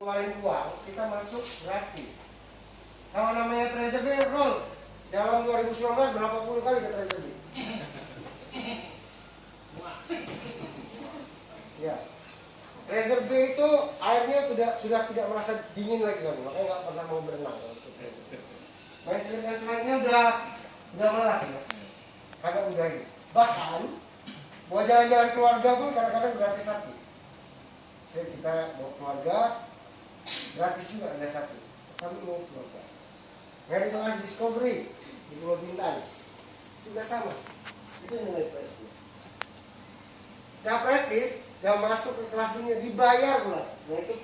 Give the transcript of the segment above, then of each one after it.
keluarin uang, kita masuk gratis. Kalau namanya treasury roll, dalam 2019 berapa puluh kali ke treasury? Ya, treasury itu airnya sudah tidak merasa dingin lagi kan, makanya nggak pernah mau berenang. Main selainnya udah malas ya, karena udah gitu. Bahkan mau jalan-jalan keluarga pun kadang-kadang gratis satu. Saya kita bawa keluarga, gratis juga ada satu. Kami mau keluarga. Maryland Discovery di Pulau Bintan juga sama. Itu nilai prestis. Nah prestis yang masuk ke kelas dunia dibayar pula. Nah itu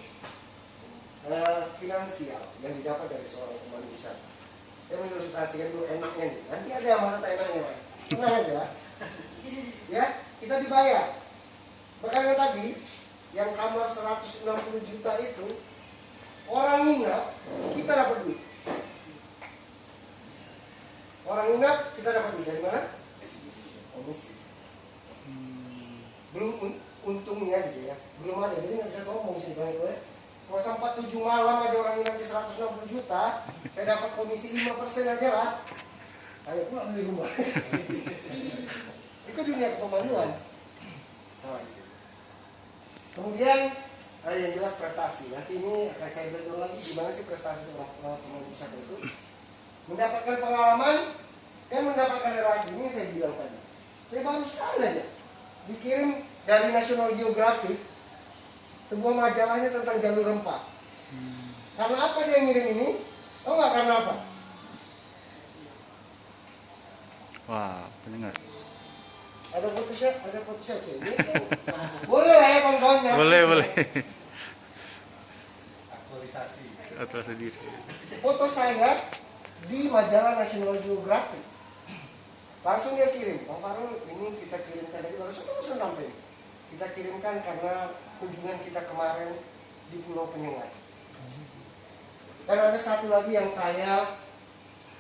finansial yang didapat dari seorang pemandu wisata. Saya mengilustrasikan dulu enaknya nih. Nanti ada masa tak enaknya, Pak. Tenang aja. Ya, kita dibayar. Makanya tadi yang kamar 160 juta itu orang nginap kita dapat duit. Orang nginap kita dapat duit dari mana? Komisi. Belum untungnya gitu ya. Belum ada. Jadi nggak bisa sombong sih Bang itu ya. Kalau sampai 7 malam aja orang nginap di 160 juta, saya dapat komisi 5% aja lah. Saya pula beli rumah. Itu dunia kepemanduan. Nah, gitu. Kemudian yang jelas prestasi. Nanti ini akan saya berdua lagi gimana sih prestasi seorang pemandu wisata itu. Mendapatkan pengalaman dan mendapatkan relasi. Ini saya bilang tadi. Saya baru sekali aja dikirim dari National Geographic sebuah majalahnya tentang jalur rempah. Karena apa dia ngirim ini? Tahu nggak karena apa? Wah, pendengar. Ada Photoshop sih. Boleh lah ya kawan-kawan. Boleh. Aktualisasi diri. Foto saya di majalah National Geographic. Langsung dia kirim, Bang Farul ini kita kirimkan dari langsung sampai. Kita kirimkan karena kunjungan kita kemarin di Pulau Penyengat. Dan ada satu lagi yang saya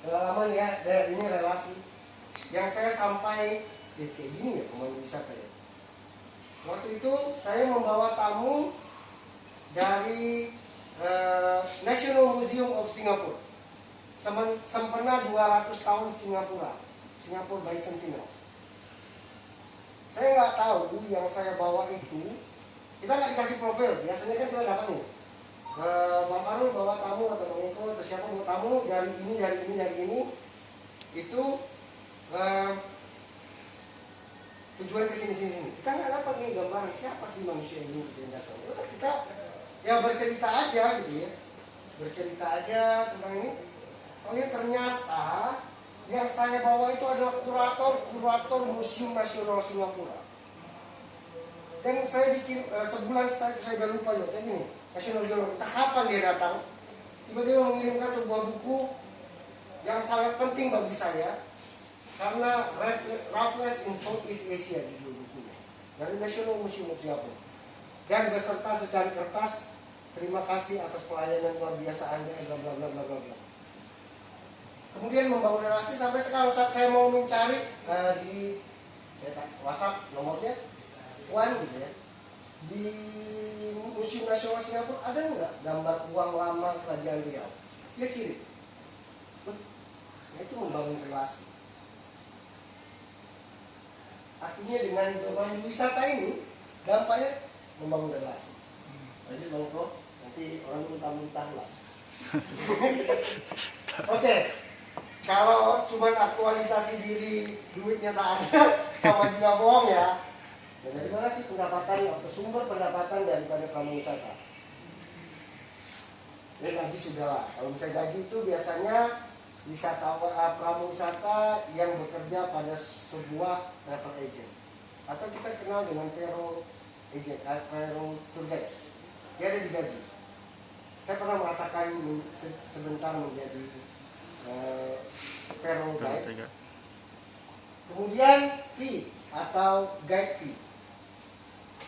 pengalaman ya, ini relasi yang saya sampai kayak gini ya pemandu wisata ya. Waktu itu saya membawa tamu dari National Museum of Singapore. Sempena 200 tahun Singapore Bicentennial. Saya nggak tahu yang saya bawa itu, kita nggak dikasih profil. Biasanya kan kita dapat nih, Bang Farul bawa tamu atau Bang Eko atau siapa bawa tamu dari ini, itu tujuan ke sini. Kita nggak dapat nih gambaran siapa sih manusia ini yang datang. Kita ya bercerita aja gitu ya, bercerita aja tentang ini. Oh ya ternyata yang saya bawa itu adalah kurator Museum Nasional Singapura. Dan saya bikin sebulan setelah itu saya udah lupa ya kayak gini. National Geographic, kapan dia datang? Tiba-tiba mengirimkan sebuah buku yang sangat penting bagi saya karena Raffles in Southeast Asia judul bukunya dari National Museum of Singapore. Dan beserta secari kertas, terima kasih atas pelayanan luar biasa Anda, bla bla bla bla bla. Kemudian membangun relasi sampai sekarang saat saya mau mencari di WhatsApp nomornya Wan gitu ya. Di Museum Nasional Singapura ada nggak gambar uang lama Kerajaan Riau? Dia kirim. Nah, itu membangun relasi. Artinya dengan bermain wisata ini dampaknya membangun relasi. Lanjut Bang Eko, nanti orang muntah-muntah lah. Oke. Kalau cuma aktualisasi diri duitnya tak ada sama juga bohong ya. Dan dari mana sih pendapatan atau sumber pendapatan daripada pramu wisata? Ya gaji sudah lah. Kalau misalnya gaji itu biasanya wisatawan pramu wisata yang bekerja pada sebuah travel agent atau kita kenal dengan payroll agent, payroll tour guide. Dia ada digaji. Saya pernah merasakan sebentar menjadi payroll guide. Kemudian fee atau guide fee.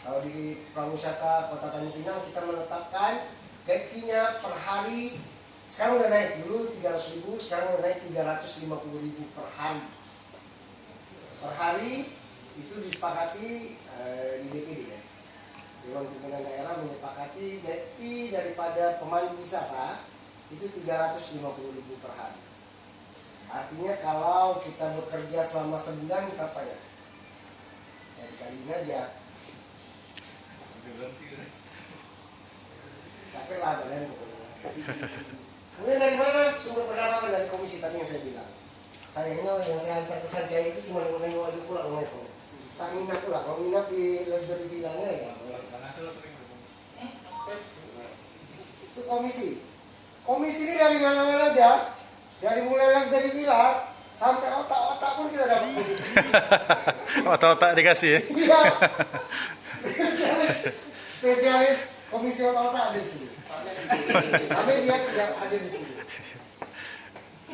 Kalau di Prawisata Kota Tanjung Pinang kita menetapkan guide fee-nya per hari. Sekarang udah naik, dulu 300.000, sekarang udah naik 350.000 per hari. Per hari itu disepakati di DPD ya. Dewan Pimpinan Daerah menyepakati fee daripada pemandu wisata itu 350.000 per hari. Artinya kalau kita bekerja selama sebulan berapa ya? Ya dikaliin aja. Capek lah kalian pokoknya. Kemudian dari mana sumber pendapatan? Dari komisi tadi yang saya bilang. Sayangnya yang saya antar ke Sanjaya itu cuma nengok aja pulang rumah itu. Tak nginap pula, kalau nginap di luxury villanya ya. Itu komisi. Komisi ini dari mana-mana aja. Dari mulai luxury villa sampai otak-otak pun kita dapat komisi. Otak-otak dikasih ya. Iya. Spesialis komisi otak-otak ada di sini. Tapi dia tidak ada di sini.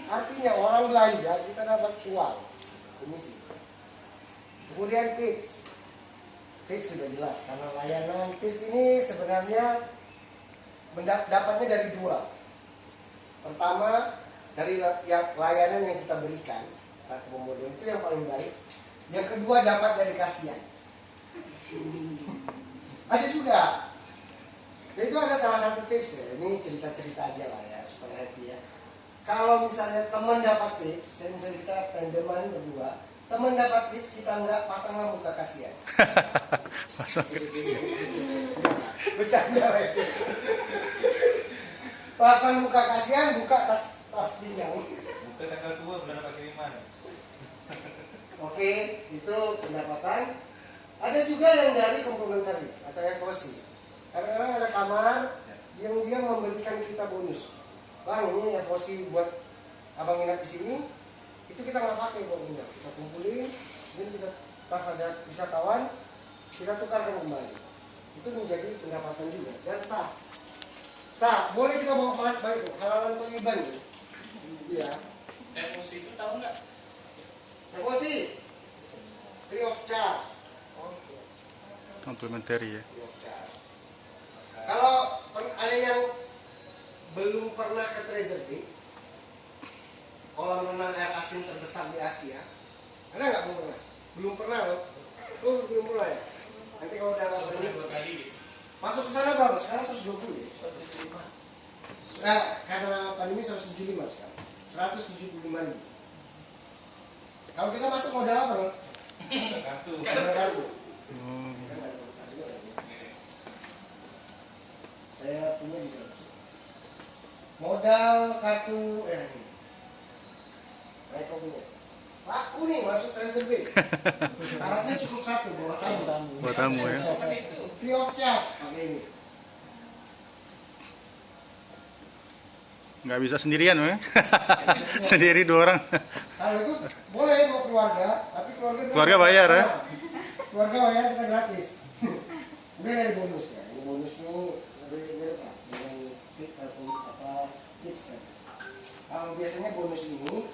Artinya orang belanja kita dapat uang komisi. Kemudian tips sudah jelas karena layanan tips ini sebenarnya dapatnya dari dua. Pertama dari layanan yang kita berikan saat pemodal itu yang paling baik. Yang kedua dapat dari kasihan. Ada juga. Itu ada salah satu tips ya. Ini cerita-cerita aja lah ya supaya happy ya. Kalau misalnya teman dapat tips dan misalnya kita tandeman berdua, teman dapat tips kita nggak pasanglah muka kasihan. Pasang Bercanda lah itu. Pasang muka kasihan, buka tas pinggang. Buka tanggal 2 bulan apa kiriman. Oke, itu pendapatan. Ada juga yang dari komplementari atau FOC. Kadang-kadang ada kamar yang dia memberikan kita bonus. Bang, ini FOC buat abang nginap di sini. Itu kita nggak pakai buat nginap. Kita kumpulin, kemudian kita pas ada wisatawan, kita tukarkan kembali. Itu menjadi pendapatan juga dan sah. Sah, boleh kita bawa balik halaman Toyiban. Iya. FOC itu tahu nggak? FOC free of charge. komplementari ya. Kalau ada yang belum pernah ke Treasure Bay, kolam renang air asin terbesar di Asia, ada nggak belum pernah? Belum pernah loh. Oh belum pernah ya. Nanti kalau udah nggak pernah, 2 kali. masuk ke sana berapa? Sekarang 120 ya. Karena pandemi 175 sekarang. 175 ribu. Kalau kita masuk modal apa? Loh? Kartu. Modal kartu. Oh. Saya punya di dalam. Modal kartu ini. Baik kau punya. Laku nih masuk Treasure Bay. Syaratnya cukup satu bawa tamu. Buat tamu ya. Apa itu? Free of charge pakai ini. Nggak bisa sendirian ya. Sendiri 2 orang. Kalau itu boleh mau keluarga, tapi Keluarga bayar, ya? Keluarga bayar kita gratis. Kemudian ada bonus ya. Ini bonus ini lebih apa? Dengan tip atau apa tips kan. Kalau biasanya bonus ini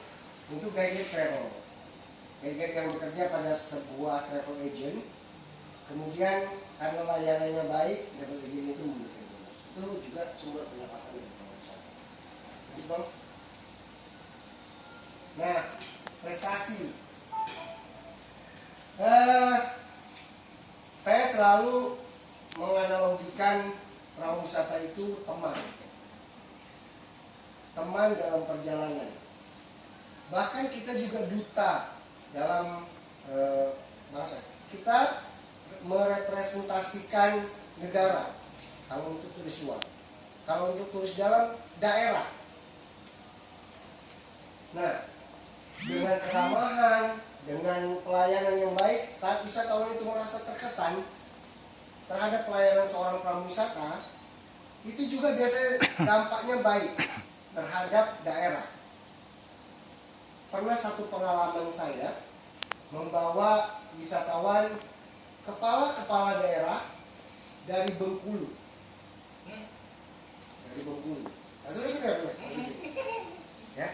untuk guided travel. Guide yang bekerja pada sebuah travel agent, kemudian karena layanannya baik, travel agent itu memberikan bonus. Itu juga sumber pendapatan dari perusahaan. Gitu, Bang. Nah, prestasi. Saya selalu menganalogikan prawisata itu teman. Teman dalam perjalanan. Bahkan kita juga duta dalam bangsa. Kita merepresentasikan negara kalau untuk turis luar. Kalau untuk turis dalam daerah. Nah, dengan keramahan, dengan pelayanan yang baik, saat wisatawan itu merasa terkesan terhadap pelayanan seorang prawisata, itu juga biasanya dampaknya baik terhadap daerah. Pernah satu pengalaman saya membawa wisatawan kepala-kepala daerah dari Bengkulu. Dari Bengkulu. Maksudnya gitu ya?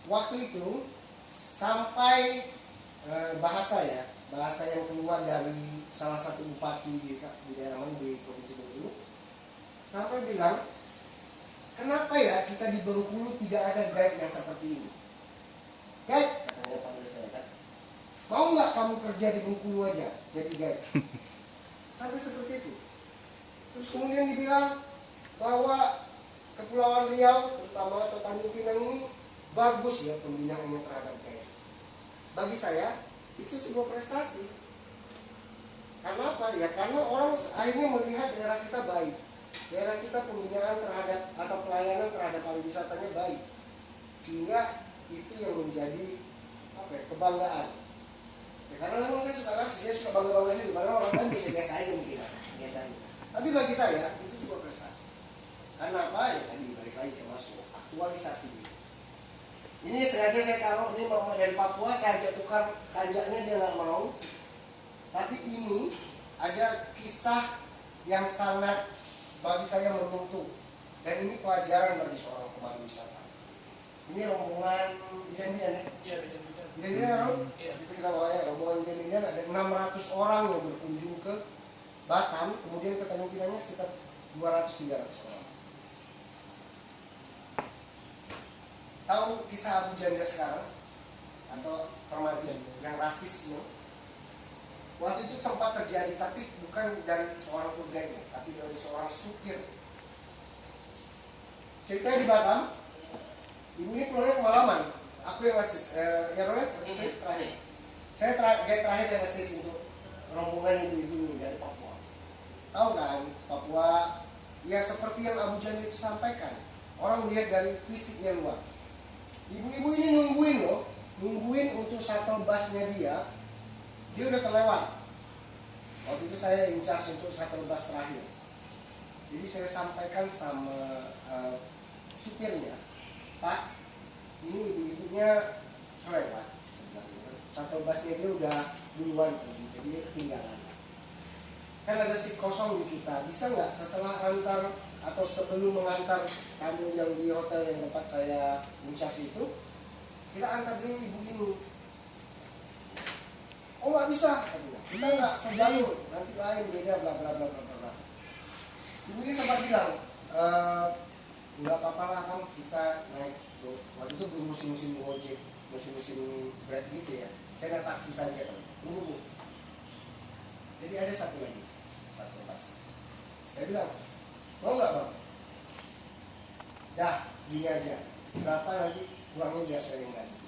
Waktu itu sampai bahasa yang keluar dari salah satu bupati di daerah mana di Provinsi Bengkulu, sampai bilang, kenapa ya kita di Bengkulu tidak ada guide yang seperti ini? Guide, katanya pada saya kan, mau nggak kamu kerja di Bengkulu aja jadi guide? Sampai seperti itu. Terus kemudian dibilang bahwa Kepulauan Riau, terutama atau Tanjung Pinang ini bagus ya pembinaannya terhadap daerah. Bagi saya itu sebuah prestasi. Karena apa ya? Karena orang akhirnya melihat daerah kita baik, daerah kita pembinaan terhadap atau pelayanan terhadap pariwisatanya baik, sehingga itu yang menjadi apa ya, kebanggaan. Ya, karena memang saya suka bangga juga, karena orang lain biasa aja mungkin, biasa aja. Tapi bagi saya itu sebuah prestasi. Karena apa ya, tadi balik lagi ke masuk aktualisasi gitu. Ini sengaja saya taruh, ini mama dari Papua, saya ajak tukar tanjaknya, dia nggak mau. Tapi ini ada kisah yang sangat bagi saya menyentuh, dan ini pelajaran bagi seorang pemandu wisata. Ini rombongan Bidan-Bidan ya? Iya, beda-beda. Bidan-Bidan Iya. kita bawa ya, rombongan Bidan-Bidan ada 600 orang yang berkunjung ke Batam, kemudian ke Tanjung Pinangnya sekitar 200-300 orang. Tahu kisah Abu Janda sekarang atau Permadi yang rasis, no? Waktu itu sempat terjadi, tapi bukan dari seorang tour guide, tapi dari seorang supir. Ceritanya di Batam, ibu ini pulangnya kemalaman. Aku yang asis, ya Rolek, terakhir. Saya terakhir yang asis untuk rombongan ibu-ibu dari Papua. Tahu kan, Papua, ya seperti yang Abu Janda itu sampaikan. Orang melihat dari fisiknya luar. Ibu-ibu ini nungguin untuk shuttle busnya dia udah terlewat. Waktu itu saya in charge untuk shuttle bus terakhir. Jadi saya sampaikan sama supirnya, Pak, ini ibu-ibunya terlewat sebenarnya. Shuttle busnya dia udah duluan pergi, jadi dia ketinggalan. Kan ada seat kosong di kita, bisa nggak setelah antar atau sebelum mengantar tamu yang di hotel yang tempat saya in-charge itu, kita antar dulu ibu ini. Oh nggak bisa, kita nggak sejalur, nanti lain beda bla bla bla bla bla. Ibu ini sempat bilang, nggak apa-apa lah kan kita naik. Waktu itu belum musim-musim Gojek, musim-musim Grab gitu ya. Saya naik taksi saja kan, tunggu. Jadi ada satu lagi, satu pas. Saya bilang, mau nggak bang? Dah, gini aja. Berapa nanti uangnya biar saya yang ganti.